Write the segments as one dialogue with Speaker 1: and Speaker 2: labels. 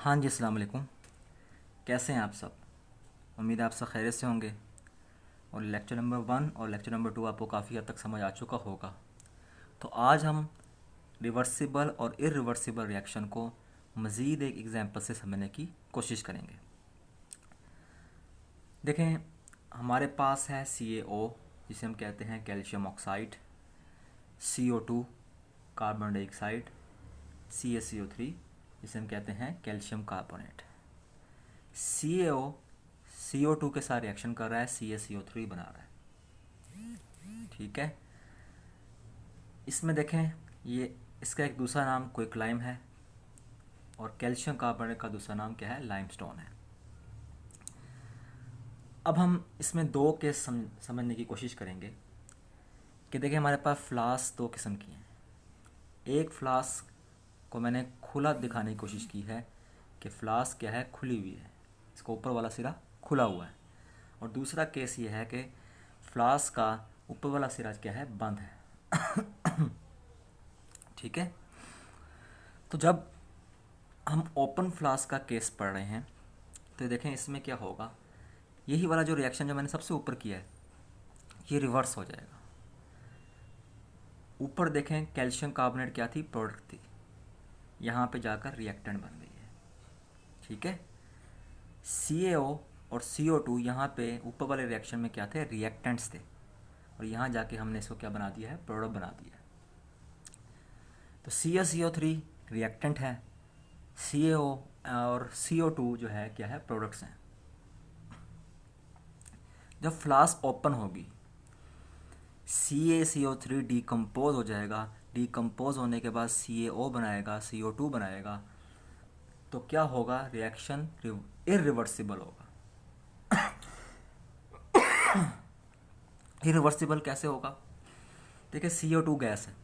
Speaker 1: हाँ जी, अस्सलाम वालेकुम। कैसे हैं आप सब? उम्मीद है आप सब खैरियत से होंगे। और लेक्चर नंबर 1 और लेक्चर नंबर 2 आपको काफ़ी हद तक समझ आ चुका होगा। तो आज हम रिवर्सिबल और इरिवर्सिबल रिएक्शन को मज़ीद एक एग्जांपल से समझने की कोशिश करेंगे। देखें, हमारे पास है CaO, जिसे हम कहते हैं calcium oxide, CO2 carbon dioxide, CaCO3 जिसे हम कहते हैं कैल्शियम कार्बोनेट। CaO CO2 के साथ रिएक्शन कर रहा है, CaCO3 बना रहा है। ठीक है, इसमें देखें, ये इसका एक दूसरा नाम क्विकलाइम है और कैल्शियम कार्बोनेट का दूसरा नाम क्या है? लाइमस्टोन है। अब हम इसमें दो केस समझने की कोशिश करेंगे कि देखिए, हमारे पास फ्लास्क दो किस्म की हैं। एक फ्लास्क को मैंने खुला दिखाने की कोशिश की है कि फ्लास्क क्या है? खुली हुई है, इसका ऊपर वाला सिरा खुला हुआ है। और दूसरा केस ये है कि फ्लास्क का ऊपर वाला सिरा क्या है? बंद है। ठीक है, तो जब हम ओपन फ्लास्क का केस पढ़ रहे हैं तो देखें इसमें क्या होगा। यही वाला जो रिएक्शन जो मैंने सबसे ऊपर किया है, ये रिवर्स हो जाएगा। ऊपर देखें, कैल्शियम कार्बोनेट क्या थी? प्रोडक्ट थी। यहाँ पे जाकर रिएक्टेंट बन गई है। ठीक है, CaO और CO2 यहाँ पे ऊपर वाले रिएक्शन में क्या थे? रिएक्टेंट्स थे। और यहाँ जाके हमने इसको क्या बना दिया है? प्रोडक्ट बना दिया है। तो CaCO3 रिएक्टेंट है, CaO और CO2 जो है क्या है? प्रोडक्ट्स हैं। जब फ्लास्क ओपन होगी, CaCO3 डिकम्पोज हो जाएगा। डिकम्पोज होने के बाद CaO बनाएगा, CO2 बनाएगा। तो क्या होगा? रिएक्शन इरिवर्सिबल होगा। इरिवर्सिबल कैसे होगा? देखिए, CO2 गैस है,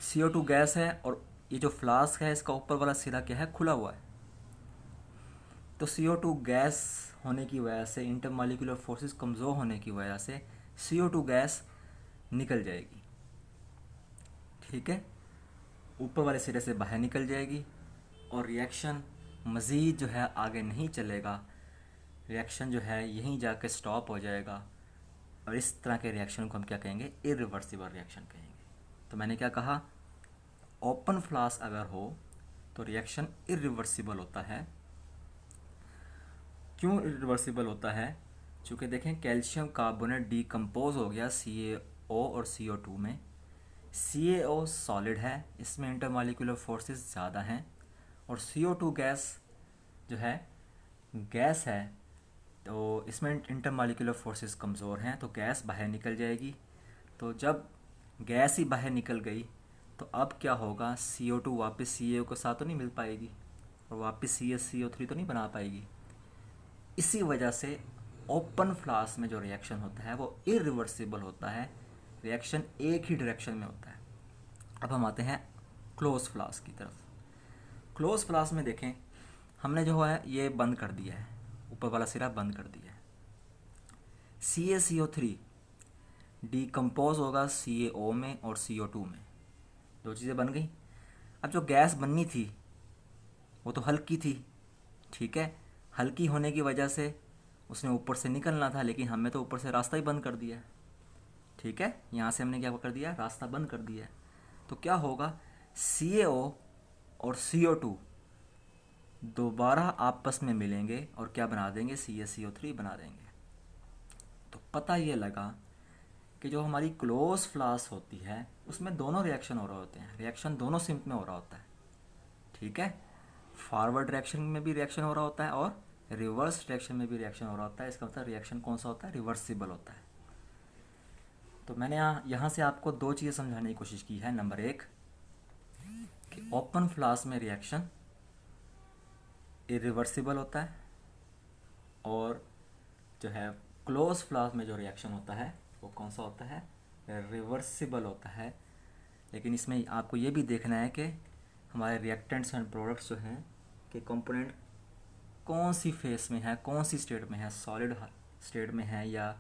Speaker 1: CO2 गैस है और ये जो फ्लास्क है इसका ऊपर वाला सिरा क्या है? खुला हुआ है। तो CO2 गैस होने की वजह से, इंटरमॉलिक्यूलर फोर्सेस कमज़ोर होने की वजह से CO2 गैस निकल जाएगी। ठीक है, ऊपर वाले सिरे से बाहर निकल जाएगी और रिएक्शन मज़ीद जो है आगे नहीं चलेगा। रिएक्शन जो है यहीं जाके स्टॉप हो जाएगा। और इस तरह के रिएक्शन को हम क्या कहेंगे? इरिवर्सिबल रिएक्शन कहेंगे। तो मैंने क्या कहा? ओपन फ्लास्क अगर हो तो रिएक्शन इरिवर्सिबल होता है। क्यों इरिवर्सिबल होता है? चूँकि देखें, कैल्शियम कार्बोनेट डिकम्पोज हो गया CaO और CO2 में। CaO सॉलिड है, इसमें इंटरमॉलिक्यूलर फोर्सेस ज़्यादा हैं। और CO2 गैस जो है गैस है, तो इसमें इंटरमॉलिक्यूलर फोर्सेस कमज़ोर हैं, तो गैस बाहर निकल जाएगी। तो जब गैस ही बाहर निकल गई तो अब क्या होगा? CO2 वापस CaO के साथ तो नहीं मिल पाएगी और वापस CaCO3 तो नहीं बना पाएगी। इसी वजह से ओपन फ्लास्क में जो रिएक्शन होता है वो इरिवर्सिबल होता है। रिएक्शन एक ही डायरेक्शन में होता है। अब हम आते हैं क्लोज फ्लास्क की तरफ। क्लोज फ्लास्क में देखें, हमने जो है ये बंद कर दिया है, ऊपर वाला सिरा बंद कर दिया है। CaCO3 डिकम्पोज होगा CaO में और CO2 में, दो चीज़ें बन गई। अब जो गैस बननी थी वो तो हल्की थी। ठीक है, हल्की होने की वजह से उसने ऊपर से निकलना था, लेकिन हमने तो ऊपर से रास्ता ही बंद कर दिया है। ठीक है, यहाँ से हमने क्या कर दिया? रास्ता बंद कर दिया है। तो क्या होगा? CaO और CO2 दोबारा आपस में मिलेंगे और क्या बना देंगे? CaCO3 बना देंगे। तो पता ये लगा कि जो हमारी क्लोज फ्लास्क होती है उसमें दोनों रिएक्शन हो रहे होते हैं। रिएक्शन दोनों सिंक में हो रहा होता है। ठीक है, फॉरवर्ड रिएक्शन में भी रिएक्शन हो रहा होता है और रिवर्स रिएक्शन में भी रिएक्शन हो रहा होता है। इसका मतलब रिएक्शन कौन सा होता है? रिवर्सिबल होता है। तो मैंने यहाँ से आपको दो चीज़ें समझाने की कोशिश की है। नंबर एक, कि ओपन फ्लास्क में रिएक्शन इरिवर्सिबल होता है और जो है क्लोज फ्लास्क में जो रिएक्शन होता है वो कौन सा होता है? रिवर्सिबल होता है। लेकिन इसमें आपको ये भी देखना है कि हमारे रिएक्टेंट्स एंड प्रोडक्ट्स जो हैं कि कंपोनेंट कौन सी फेस में है, कौन सी स्टेट में है, सॉलिड स्टेट में है या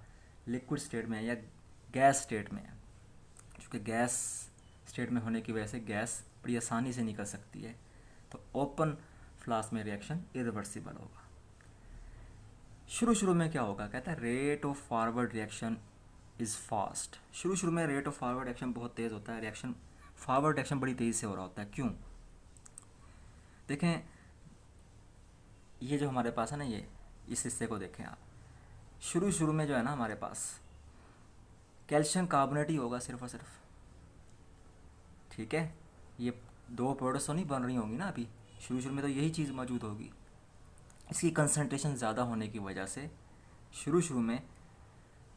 Speaker 1: लिक्विड स्टेट में है या गैस स्टेट में है। क्योंकि गैस स्टेट में होने की वजह से गैस बड़ी आसानी से निकल सकती है। तो ओपन फ्लास्क में रिएक्शन इरिवर्सिबल होगा। शुरू में क्या होगा, कहता है rate of forward reaction is fast. शुरू में रेट ऑफ फॉरवर्ड रिएक्शन बहुत तेज़ होता है, रिएक्शन फॉरवर्ड रिएक्शन बड़ी तेज़ी से हो रहा होता है। क्यों? देखें, ये जो हमारे पास है ना, ये इस हिस्से को देखें आप। शुरू में जो है ना हमारे पास कैल्शियम कार्बोनेट ही होगा सिर्फ और सिर्फ, ठीक है। ये दो प्रोडक्ट्स तो नहीं बन रही होंगी ना अभी, शुरू में तो यही चीज़ मौजूद होगी। इसकी कंसंट्रेशन ज़्यादा होने की वजह से शुरू में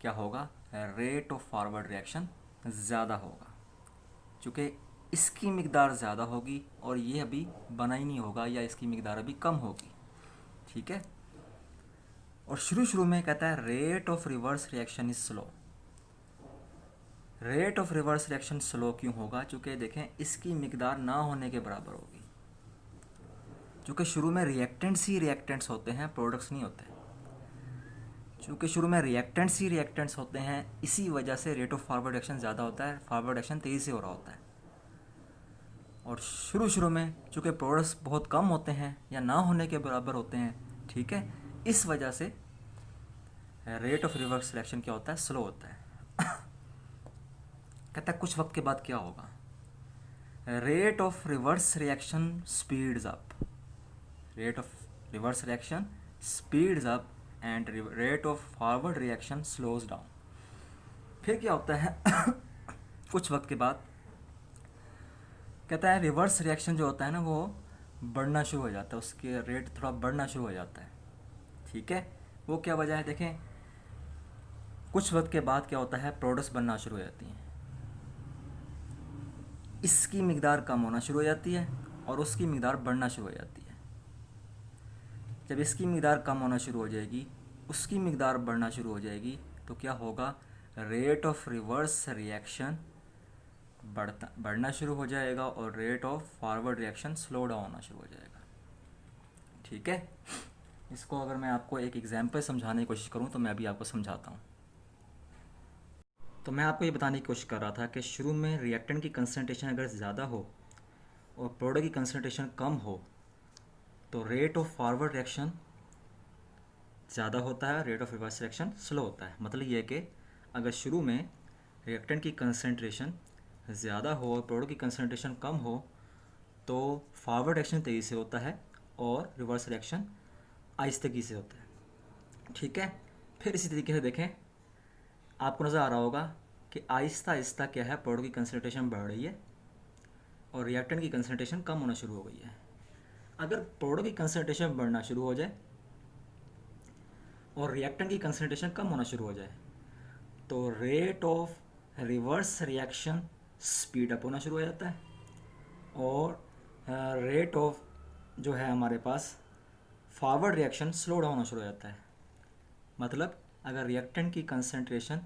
Speaker 1: क्या होगा, रेट ऑफ फॉरवर्ड रिएक्शन ज़्यादा होगा, चूँकि इसकी मिकदार ज़्यादा होगी और ये अभी बना ही नहीं होगा या इसकी मिकदार अभी कम होगी, ठीक है। और शुरू में कहता है rate of reverse reaction is slow. Rate of reverse reaction slow क्यों होगा? चूँकि देखें इसकी मिकदार ना होने के बराबर होगी, चूँकि शुरू में रिएक्टेंट्स ही रिएक्टेंट्स होते हैं, प्रोडक्ट्स नहीं होते। चूँकि शुरू में रिएक्टेंट्स ही रिएक्टेंट्स होते हैं, इसी वजह से रेट ऑफ फॉरवर्ड रिएक्शन ज़्यादा होता है, फॉरवर्ड रिएक्शन तेज़ी से हो रहा होता है। और शुरू में चूँकि प्रोडक्ट्स बहुत कम होते हैं या ना होने के बराबर होते हैं, ठीक है, इस वजह से रेट ऑफ रिवर्स रिएक्शन क्या होता है, स्लो होता है। कहता है कुछ वक्त के बाद क्या होगा, rate of reverse reaction speeds up. Rate of reverse reaction speeds up and rate of forward reaction slows down. फिर क्या होता है कुछ वक्त के बाद कहता है रिवर्स रिएक्शन जो होता है ना वो बढ़ना शुरू हो जाता है, उसके रेट थोड़ा बढ़ना शुरू हो जाता है, ठीक है। वो क्या वजह है, देखें कुछ वक्त के बाद क्या होता है, प्रोडक्ट्स बनना शुरू हो जाती हैं, इसकी मिकदार कम होना शुरू हो जाती है और उसकी मिकदार बढ़ना शुरू हो जाती है। जब इसकी मिकदार कम होना शुरू हो जाएगी, उसकी मिकदार बढ़ना शुरू हो जाएगी, तो क्या होगा, रेट ऑफ रिवर्स रिएक्शन बढ़ना शुरू हो जाएगा और rate of forward reaction slow down होना शुरू हो जाएगा, ठीक है। इसको अगर मैं आपको एक एग्जांपल समझाने की कोशिश करूं तो मैं अभी आपको समझाता हूं। तो मैं आपको ये बताने की कोशिश कर रहा था कि शुरू में रिएक्टेंट की कंसंट्रेशन अगर ज़्यादा हो और प्रोडक्ट की कंसंट्रेशन कम हो तो रेट ऑफ फॉरवर्ड रिएक्शन ज़्यादा होता है, rate of reverse reaction slow होता है। मतलब ये कि अगर शुरू में रिएक्टेंट की कंसंट्रेशन ज़्यादा हो और प्रोडक्ट की कंसंट्रेशन कम हो तो फॉरवर्ड रिएक्शन तेज़ी से होता है और रिवर्स रिएक्शन आहिस्तगी से होता है, ठीक है। फिर इसी तरीके से देखें, आपको नज़र आ रहा होगा कि आहिस्ता आहिस्ता क्या है, प्रोडक्ट की कंसंट्रेशन बढ़ रही है और रिएक्टेंट की कंसंट्रेशन कम होना शुरू हो गई है। अगर प्रोडक्ट की कंसंट्रेशन बढ़ना शुरू हो जाए और रिएक्टेंट की कंसंट्रेशन कम होना शुरू हो जाए तो rate of reverse reaction speed up होना शुरू हो जाता है और रेट ऑफ जो है हमारे पास फॉरवर्ड रिएक्शन स्लो डाउन होना शुरू हो जाता है। मतलब अगर रिएक्टेंट की कंसंट्रेशन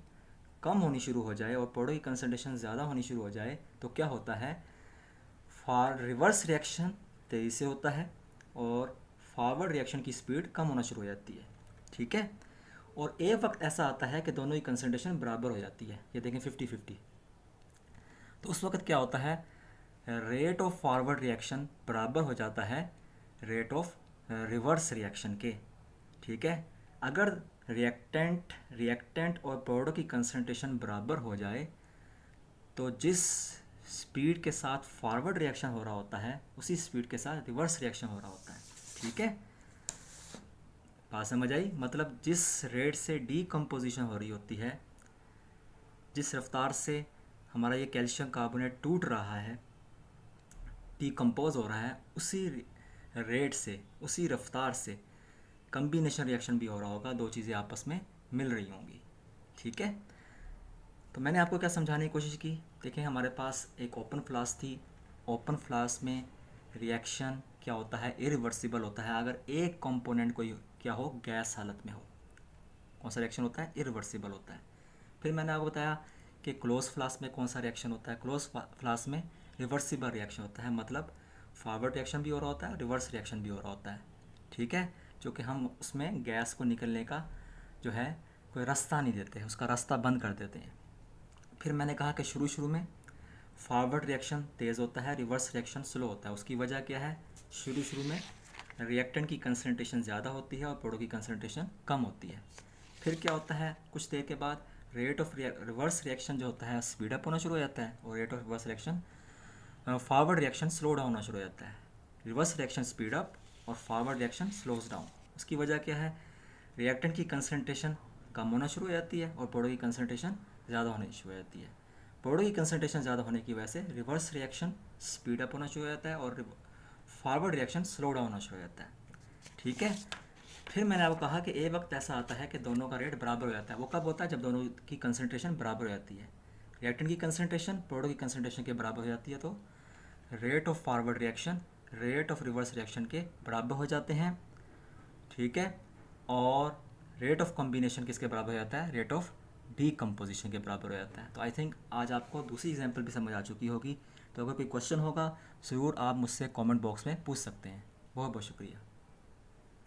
Speaker 1: कम होनी शुरू हो जाए और प्रोडक्ट की कंसंट्रेशन ज़्यादा होनी शुरू हो जाए तो क्या होता है, रिवर्स रिएक्शन तेज़ी से होता है और फॉरवर्ड रिएक्शन की स्पीड कम होना शुरू हो जाती है, ठीक है। और एक वक्त ऐसा आता है कि दोनों की कंसंट्रेशन बराबर हो जाती है, ये देखें 50-50। तो उस वक्त क्या होता है, रेट ऑफ फॉरवर्ड रिएक्शन बराबर हो जाता है रेट ऑफ रिवर्स रिएक्शन के, ठीक है। अगर रिएक्टेंट और प्रोडक्ट की कंसंट्रेशन बराबर हो जाए तो जिस स्पीड के साथ फॉरवर्ड रिएक्शन हो रहा होता है उसी स्पीड के साथ रिवर्स रिएक्शन हो रहा होता है, ठीक है। बात समझ आई? मतलब जिस रेट से डीकम्पोजिशन हो रही होती है, जिस रफ्तार से हमारा ये कैल्शियम कार्बोनेट टूट रहा है, डीकम्पोज हो रहा है, उसी रेट से, उसी रफ्तार से कम्बिनेशन रिएक्शन भी हो रहा होगा, दो चीज़ें आपस में मिल रही होंगी, ठीक है। तो मैंने आपको क्या समझाने की कोशिश की, देखें हमारे पास एक ओपन फ्लास्क थी, ओपन फ्लास्क में रिएक्शन क्या होता है, इरिवर्सिबल होता है अगर एक कंपोनेंट कोई क्या हो, गैस हालत में हो। कौन सा रिएक्शन होता है, इरिवर्सिबल होता है। फिर मैंने आपको बताया कि क्लोज फ्लास्क में कौन सा रिएक्शन होता है, क्लोज फ्लास्क में रिवर्सिबल रिएक्शन होता है, मतलब फॉरवर्ड रिएक्शन भी हो रहा होता है, रिवर्स रिएक्शन भी हो रहा होता है, ठीक है। जो कि हम उसमें गैस को निकलने का जो है कोई रास्ता नहीं देते हैं, उसका रास्ता बंद कर देते हैं। फिर मैंने कहा कि शुरू में फॉरवर्ड रिएक्शन तेज़ होता है, रिवर्स रिएक्शन स्लो होता है। उसकी वजह क्या है, शुरू में रिएक्टेंट की कंसनट्रेशन ज़्यादा होती है और प्रोडक्ट की कंसनट्रेशन कम होती है। फिर क्या होता है, कुछ देर के बाद रेट ऑफ रिवर्स रिएक्शन जो होता है स्पीड अप होना शुरू हो जाता है और rate of reverse reaction forward reaction slow down होना शुरू हो जाता है। रिवर्स रिएक्शन स्पीड अप और फॉरवर्ड रिएक्शन स्लोज डाउन। उसकी वजह क्या है, रिएक्टेंट की कंसनट्रेशन कम होना शुरू हो जाती है और प्रोडक्ट की कंसनट्रेशन ज़्यादा होनी शुरू हो जाती है। प्रोडक्ट की कंसनट्रेशन ज़्यादा होने की वजह से रिवर्स रिएक्शन स्पीड अप होना शुरू हो जाता है और फॉरवर्ड रिएक्शन स्लो डाउन होना शुरू हो जाता है। ठीक है। फिर मैंने आपको कहा कि एक वक्त ऐसा आता है कि दोनों का रेट बराबर हो जाता है। वो कब होता है, जब दोनों की कंसनट्रेशन बराबर हो जाती है। रिएक्टेंट की कंसनट्रेशन प्रोडक्ट की कंसनट्रेशन के बराबर हो जाती है तो rate of forward reaction rate of reverse reaction के बराबर हो जाते हैं। ठीक है। और रेट ऑफ कॉम्बिनेशन किसके बराबर हो जाता है, रेट ऑफ डीकम्पोजिशन के बराबर हो जाता है। तो आई थिंक आज आपको दूसरी एग्जांपल भी समझ आ चुकी होगी। तो अगर कोई क्वेश्चन होगा ज़रूर आप मुझसे कमेंट बॉक्स में पूछ सकते हैं। बहुत बहुत शुक्रिया।